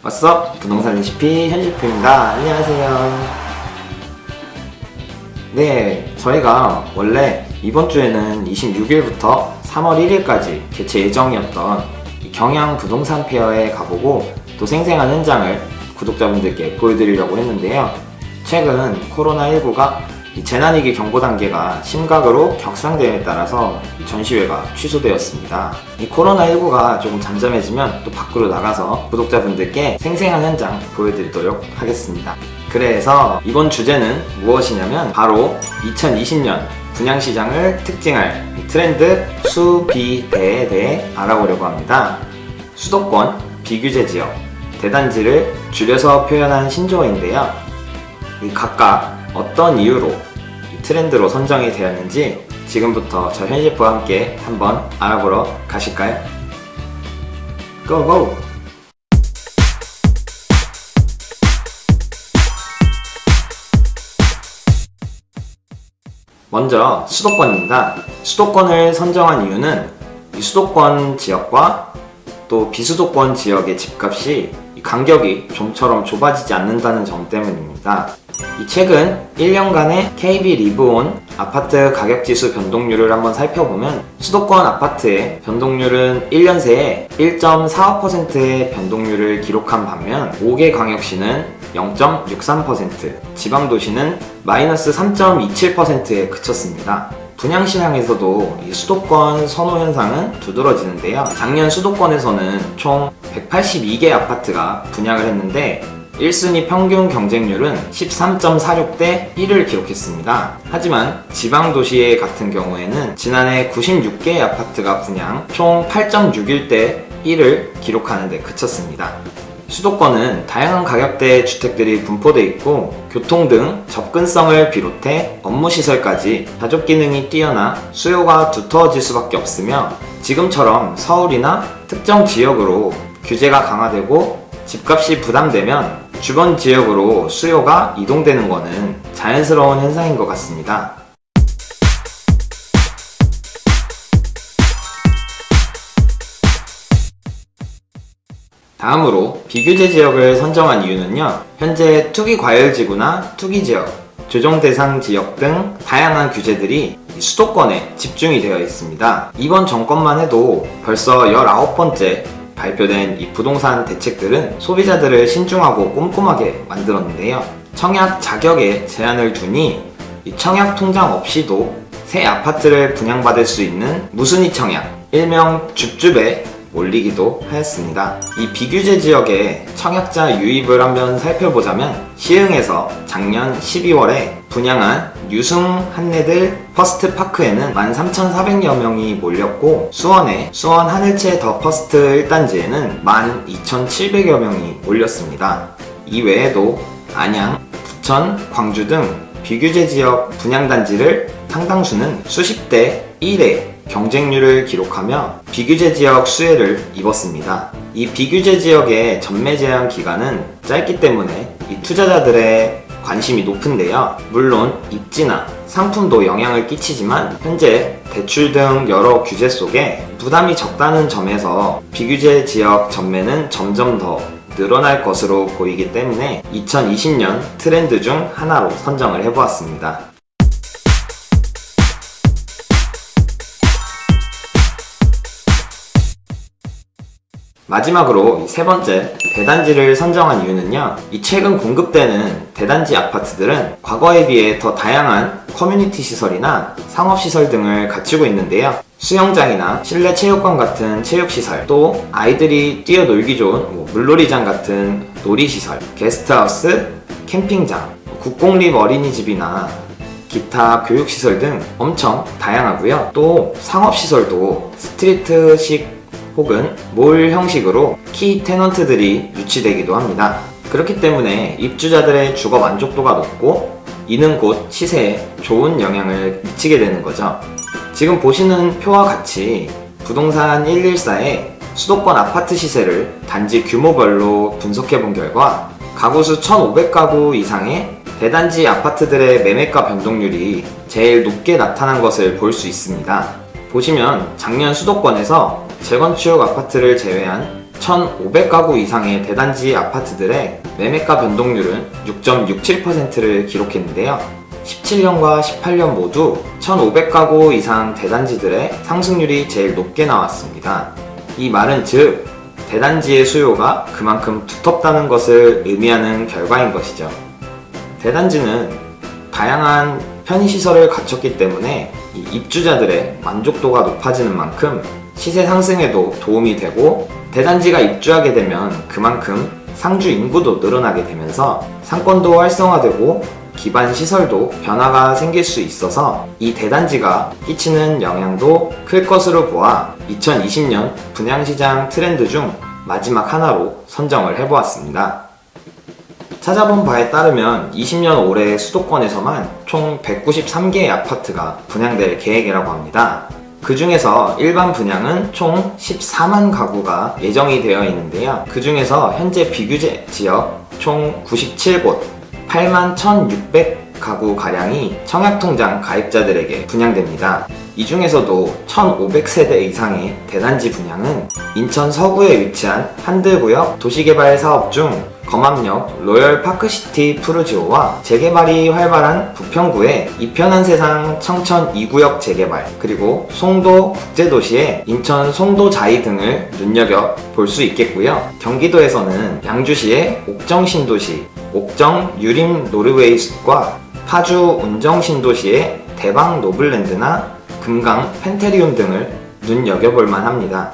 왓썹 부동산 레시피 현실표입니다. 안녕하세요. 네, 저희가 원래 이번 주에는 26일부터 3월 1일까지 개최 예정이었던 경양 부동산 페어에 가보고 또 생생한 현장을 구독자분들께 보여드리려고 했는데요. 최근 코로나19가 재난위기 경보 단계가 심각으로 격상됨에 따라서 전시회가 취소되었습니다. 이 코로나19가 조금 잠잠해지면 또 밖으로 나가서 구독자분들께 생생한 현장 보여드리도록 하겠습니다. 그래서 이번 주제는 무엇이냐면 바로 2020년 분양시장을 특징할 트렌드 수비대에 대해 알아보려고 합니다. 수도권, 비규제 지역, 대단지를 줄여서 표현한 신조어인데요. 각각 어떤 이유로 트렌드로 선정이 되었는지 지금부터 저 현실표와 함께 한번 알아보러 가실까요? 고고! 먼저 수도권입니다. 수도권을 선정한 이유는 이 수도권 지역과 또 비수도권 지역의 집값이 간격이 좀처럼 좁아지지 않는다는 점 때문입니다. 최근 1년간의 KB 리브온 아파트 가격지수 변동률을 한번 살펴보면 수도권 아파트의 변동률은 1년 새에 1.45%의 변동률을 기록한 반면 5개 광역시는 0.63%, 지방도시는 마이너스 3.27%에 그쳤습니다. 분양시장에서도 이 수도권 선호 현상은 두드러지는데요. 작년 수도권에서는 총 182개 아파트가 분양을 했는데 1순위 평균 경쟁률은 13.46대 1을 기록했습니다. 하지만 지방도시의 같은 경우에는 지난해 96개의 아파트가 분양 총 8.61대 1을 기록하는 데 그쳤습니다. 수도권은 다양한 가격대의 주택들이 분포되어 있고 교통 등 접근성을 비롯해 업무시설까지 가족 기능이 뛰어나 수요가 두터워질 수밖에 없으며 지금처럼 서울이나 특정 지역으로 규제가 강화되고 집값이 부담되면 주변 지역으로 수요가 이동되는 것은 자연스러운 현상인 것 같습니다. 다음으로 비규제 지역을 선정한 이유는요. 현재 투기과열지구나 투기지역, 조정대상 지역 등 다양한 규제들이 수도권에 집중이 되어 있습니다. 이번 정권만 해도 벌써 19번째 발표된 이 부동산 대책들은 소비자들을 신중하고 꼼꼼하게 만들었는데요. 청약 자격에 제한을 두니 이 청약 통장 없이도 새 아파트를 분양받을 수 있는 무순위 청약, 일명 줍줍에 올리기도 하였습니다. 이 비규제 지역의 청약자 유입을 한번 살펴보자면 시흥에서 작년 12월에 분양한 유승 한내들 퍼스트파크에는 13,400여 명이 몰렸고 수원의 수원 하늘채 더 퍼스트 1단지에는 12,700여 명이 몰렸습니다. 이 외에도 안양, 부천, 광주 등 비규제 지역 분양단지를 상당수는 수십 대 1의 경쟁률을 기록하며 비규제 지역 수혜를 입었습니다. 이 비규제 지역의 전매 제한 기간은 짧기 때문에 이 투자자들의 관심이 높은데요. 물론 입지나 상품도 영향을 끼치지만 현재 대출 등 여러 규제 속에 부담이 적다는 점에서 비규제 지역 전매는 점점 더 늘어날 것으로 보이기 때문에 2020년 트렌드 중 하나로 선정을 해보았습니다. 마지막으로 세 번째, 대단지를 선정한 이유는요. 이 최근 공급되는 대단지 아파트들은 과거에 비해 더 다양한 커뮤니티 시설이나 상업시설 등을 갖추고 있는데요. 수영장이나 실내 체육관 같은 체육시설, 또 아이들이 뛰어놀기 좋은 물놀이장 같은 놀이시설, 게스트하우스, 캠핑장, 국공립 어린이집이나 기타 교육시설 등 엄청 다양하고요. 또 상업시설도 스트리트식 혹은 몰 형식으로 키 테넌트들이 유치되기도 합니다. 그렇기 때문에 입주자들의 주거 만족도가 높고 이는 곧 시세에 좋은 영향을 미치게 되는 거죠. 지금 보시는 표와 같이 부동산 114의 수도권 아파트 시세를 단지 규모별로 분석해 본 결과 가구수 1,500가구 이상의 대단지 아파트들의 매매가 변동률이 제일 높게 나타난 것을 볼 수 있습니다. 보시면 작년 수도권에서 재건축 아파트를 제외한 1,500가구 이상의 대단지 아파트들의 매매가 변동률은 6.67%를 기록했는데요. 17년과 18년 모두 1,500가구 이상 대단지들의 상승률이 제일 높게 나왔습니다. 이 말은 즉, 대단지의 수요가 그만큼 두텁다는 것을 의미하는 결과인 것이죠. 대단지는 다양한 편의시설을 갖췄기 때문에 이 입주자들의 만족도가 높아지는 만큼 시세 상승에도 도움이 되고, 대단지가 입주하게 되면 그만큼 상주 인구도 늘어나게 되면서 상권도 활성화되고 기반 시설도 변화가 생길 수 있어서 이 대단지가 끼치는 영향도 클 것으로 보아 2020년 분양시장 트렌드 중 마지막 하나로 선정을 해보았습니다. 찾아본 바에 따르면 20년 올해 수도권에서만 총 193개의 아파트가 분양될 계획이라고 합니다. 그 중에서 일반 분양은 총 14만 가구가 예정이 되어 있는데요. 그 중에서 현재 비규제 지역 총 97곳, 8만 1,600가구 가량이 청약통장 가입자들에게 분양됩니다. 이 중에서도 1,500세대 이상의 대단지 분양은 인천 서구에 위치한 한들구역 도시개발 사업 중 검암역 로열파크시티 푸르지오와 재개발이 활발한 부평구의 이편한 세상 청천 2구역 재개발, 그리고 송도 국제도시의 인천 송도자이 등을 눈여겨볼 수 있겠고요. 경기도에서는 양주시의 옥정신도시, 옥정 유림 노르웨이숲과 파주 운정신도시의 대방 노블랜드나 금강 펜테리움 등을 눈여겨볼만 합니다.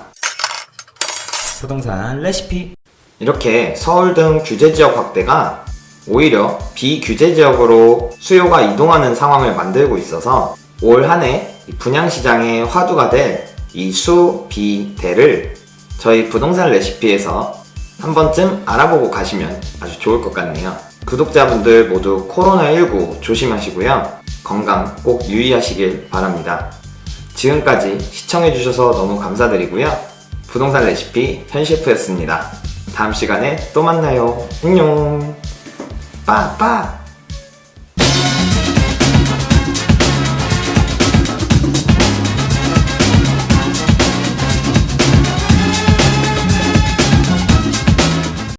부동산 레시피. 이렇게 서울 등 규제지역 확대가 오히려 비규제지역으로 수요가 이동하는 상황을 만들고 있어서 올 한 해 분양시장의 화두가 될 이 수, 비, 대를 저희 부동산 레시피에서 한 번쯤 알아보고 가시면 아주 좋을 것 같네요. 구독자분들 모두 코로나19 조심하시고요. 건강 꼭 유의하시길 바랍니다. 지금까지 시청해주셔서 너무 감사드리고요. 부동산 레시피 현셰프였습니다. 다음 시간에 또 만나요. 안녕. 빠빠.